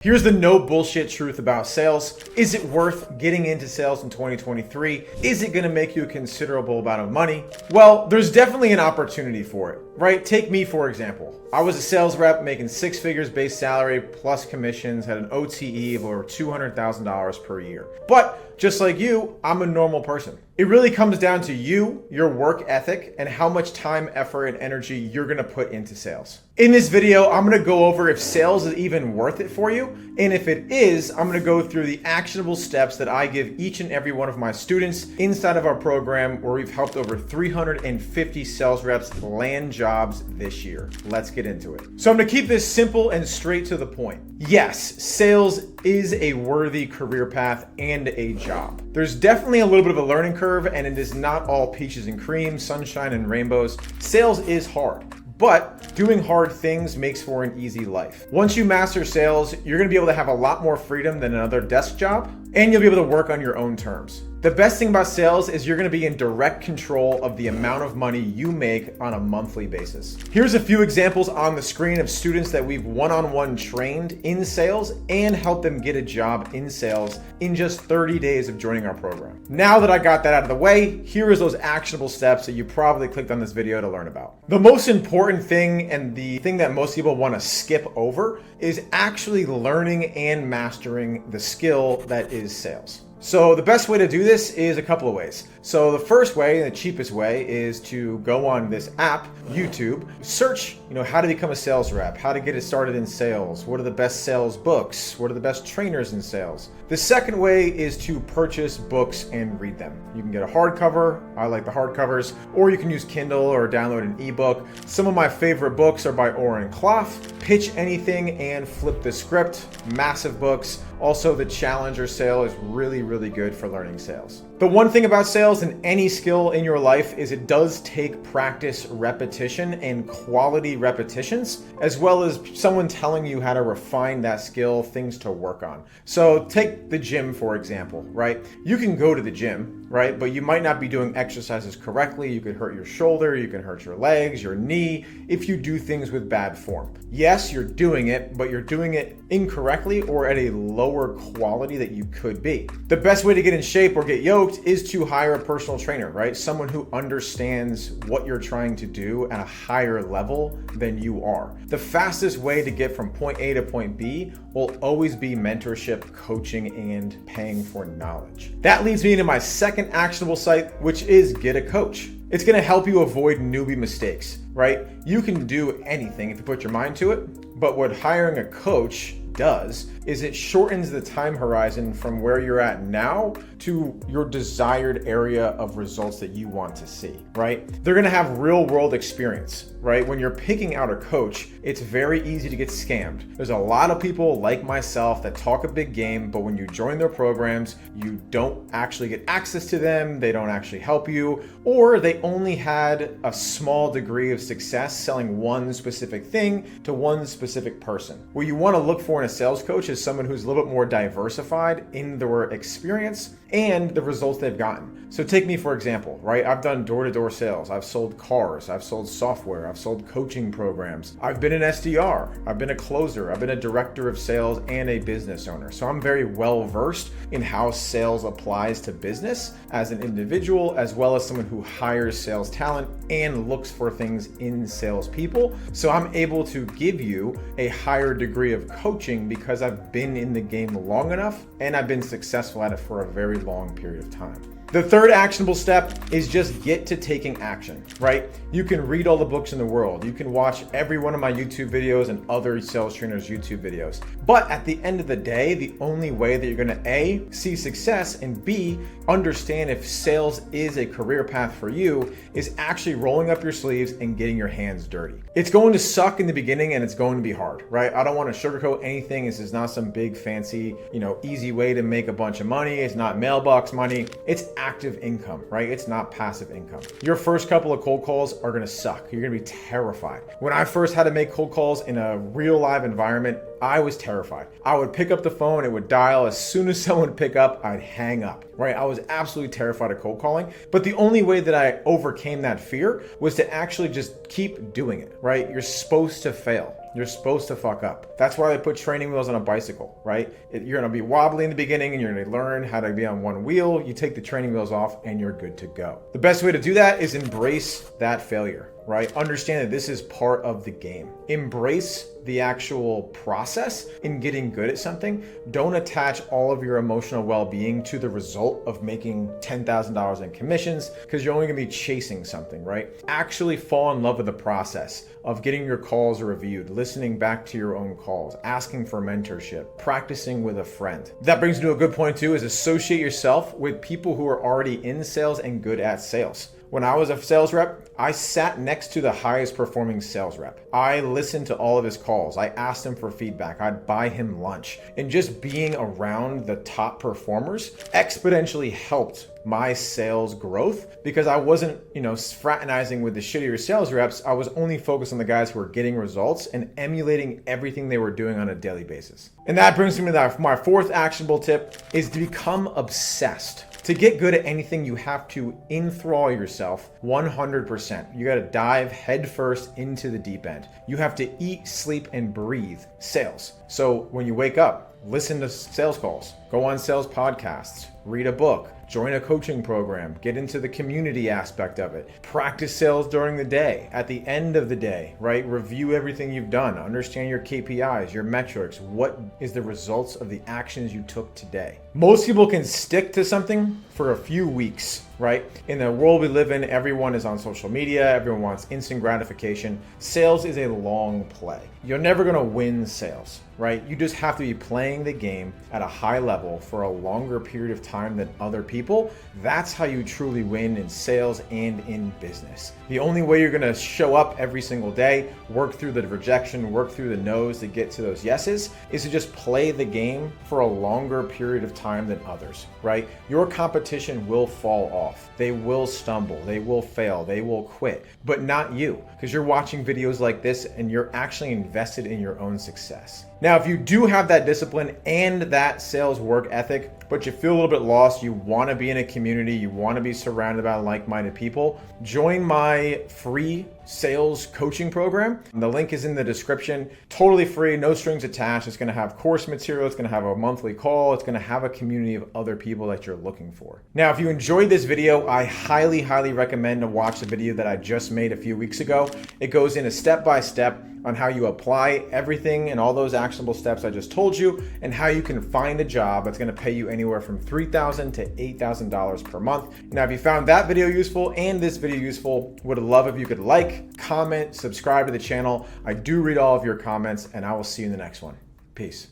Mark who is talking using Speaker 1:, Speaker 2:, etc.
Speaker 1: Here's the no bullshit truth about sales. Is it worth getting into sales in 2023? Is it going to make you a considerable amount of money? Well, there's definitely an opportunity for it, right? Take me, for example. I was a sales rep making 6 figures base salary plus commissions, had an OTE of over $200,000 per year. But just like you, I'm a normal person. It really comes down to you, your work ethic, and how much time, effort, and energy you're gonna put into sales. In this video, I'm gonna go over if sales is even worth it for you, and if it is, I'm gonna go through the actionable steps that I give each and every one of my students inside of our program, where we've helped over 350 sales reps land jobs this year. Let's get into it. So I'm gonna keep this simple and straight to the point. Yes, sales is a worthy career path and a job. There's definitely a little bit of a learning curve, and it is not all peaches and cream, sunshine and rainbows. Sales is hard, but doing hard things makes for an easy life. Once you master sales, you're gonna be able to have a lot more freedom than another desk job, and you'll be able to work on your own terms. The best thing about sales is you're gonna be in direct control of the amount of money you make on a monthly basis. Here's a few examples on the screen of students that we've one-on-one trained in sales and helped them get a job in sales in just 30 days of joining our program. Now that I got that out of the way, here is those actionable steps that you probably clicked on this video to learn about. The most important thing, and the thing that most people wanna skip over, is actually learning and mastering the skill that is sales. So the best way to do this is a couple of ways. So the first way, and the cheapest way, is to go on this app, YouTube, search, how to become a sales rep, how to get it started in sales, what are the best sales books, what are the best trainers in sales. The second way is to purchase books and read them. You can get a hardcover, I like the hardcovers, or you can use Kindle or download an ebook. Some of my favorite books are by Oren Clough, Pitch Anything and Flip the Script, massive books. Also, the Challenger sale is really good for learning sales. The one thing about sales and any skill in your life is it does take practice, repetition, and quality repetitions, as well as someone telling you how to refine that skill, things to work on. So take the gym, for example, right? You can go to the gym, right? But you might not be doing exercises correctly. You could hurt your shoulder, you can hurt your legs, your knee, if you do things with bad form. Yes, you're doing it, but you're doing it incorrectly or at a lower quality that you could be. The best way to get in shape or get yoked is to hire a personal trainer, right? Someone who understands what you're trying to do at a higher level than you are. The fastest way to get from point A to point B will always be mentorship, coaching, and paying for knowledge. That leads me into my second actionable site, which is get a coach. It's gonna help you avoid newbie mistakes, right? You can do anything if you put your mind to it, but what hiring a coach does is it shortens the time horizon from where you're at now to your desired area of results that you want to see, right? They're gonna have real world experience, right? When you're picking out a coach, it's very easy to get scammed. There's a lot of people like myself that talk a big game, but when you join their programs, you don't actually get access to them, they don't actually help you, or they only had a small degree of success selling one specific thing to one specific person. What you wanna look for in a sales coach is someone who's a little bit more diversified in their experience and the results they've gotten. So take me for example, right? I've done door-to-door sales. I've sold cars. I've sold software. I've sold coaching programs. I've been an SDR. I've been a closer. I've been a director of sales and a business owner. So I'm very well versed in how sales applies to business as an individual, as well as someone who hires sales talent and looks for things in salespeople. So I'm able to give you a higher degree of coaching because I've been in the game long enough and I've been successful at it for a very long period of time. The third actionable step is just get to taking action, right? You can read all the books in the world. You can watch every one of my YouTube videos and other sales trainers' YouTube videos. But at the end of the day, the only way that you're gonna A, see success, and B, understand if sales is a career path for you is actually rolling up your sleeves and getting your hands dirty. It's going to suck in the beginning and it's going to be hard, right? I don't want to sugarcoat anything. This is not some big fancy, easy way to make a bunch of money. It's not mailbox money. It's active income, right? It's not passive income. Your first couple of cold calls are going to suck. You're going to be terrified. When I first had to make cold calls in a real live environment, I was terrified. I would pick up the phone, it would dial. As soon as someone would pick up, I'd hang up, right? I was absolutely terrified of cold calling. But the only way that I overcame that fear was to actually just keep doing it, right? You're supposed to fail. You're supposed to fuck up. That's why they put training wheels on a bicycle, right? You're gonna be wobbly in the beginning and you're gonna learn how to be on one wheel. You take the training wheels off and you're good to go. The best way to do that is embrace that failure, right? Understand that this is part of the game. Embrace the actual process in getting good at something. Don't attach all of your emotional well-being to the result of making $10,000 in commissions, because you're only gonna be chasing something, right? Actually fall in love with the process of getting your calls reviewed, listening back to your own calls, asking for mentorship, practicing with a friend. That brings me to a good point too, is associate yourself with people who are already in sales and good at sales. When I was a sales rep, I sat next to the highest performing sales rep. I listened to all of his calls. I asked him for feedback. I'd buy him lunch. And just being around the top performers exponentially helped my sales growth, because I wasn't, fraternizing with the shittier sales reps. I was only focused on the guys who were getting results and emulating everything they were doing on a daily basis. And that brings me to my fourth actionable tip, is to become obsessed. To get good at anything, you have to enthrall yourself 100%. You got to dive headfirst into the deep end. You have to eat, sleep, and breathe sales. So when you wake up, listen to sales calls, go on sales podcasts, read a book, join a coaching program, get into the community aspect of it, practice sales during the day, at the end of the day, right? Review everything you've done, understand your KPIs, your metrics, what is the results of the actions you took today. Most people can stick to something for a few weeks, right? In the world we live in, everyone is on social media, everyone wants instant gratification. Sales is a long play. You're never gonna win sales, right? You just have to be playing the game at a high level for a longer period of time than other people. That's how you truly win in sales and in business. The only way you're gonna show up every single day, work through the rejection, work through the no's to get to those yeses, is to just play the game for a longer period of time than others, right? Your competition will fall off. They will stumble, they will fail, they will quit, but not you, because you're watching videos like this and you're actually invested in your own success. Now, if you do have that discipline and that sales work ethic, but you feel a little bit lost, you want to be in a community, you want to be surrounded by like-minded people, join my free sales coaching program. The link is in the description. Totally free, no strings attached. It's going to have course material. It's going to have a monthly call. It's going to have a community of other people that you're looking for. Now, if you enjoyed this video, I highly recommend to watch the video that I just made a few weeks ago. It goes in a step-by-step on how you apply everything and all those actionable steps I just told you, and how you can find a job that's going to pay you anywhere from $3,000 to $8,000 per month. Now, if you found that video useful and this video useful, would love if you could like, comment, subscribe to the channel. I do read all of your comments, and I will see you in the next one. Peace.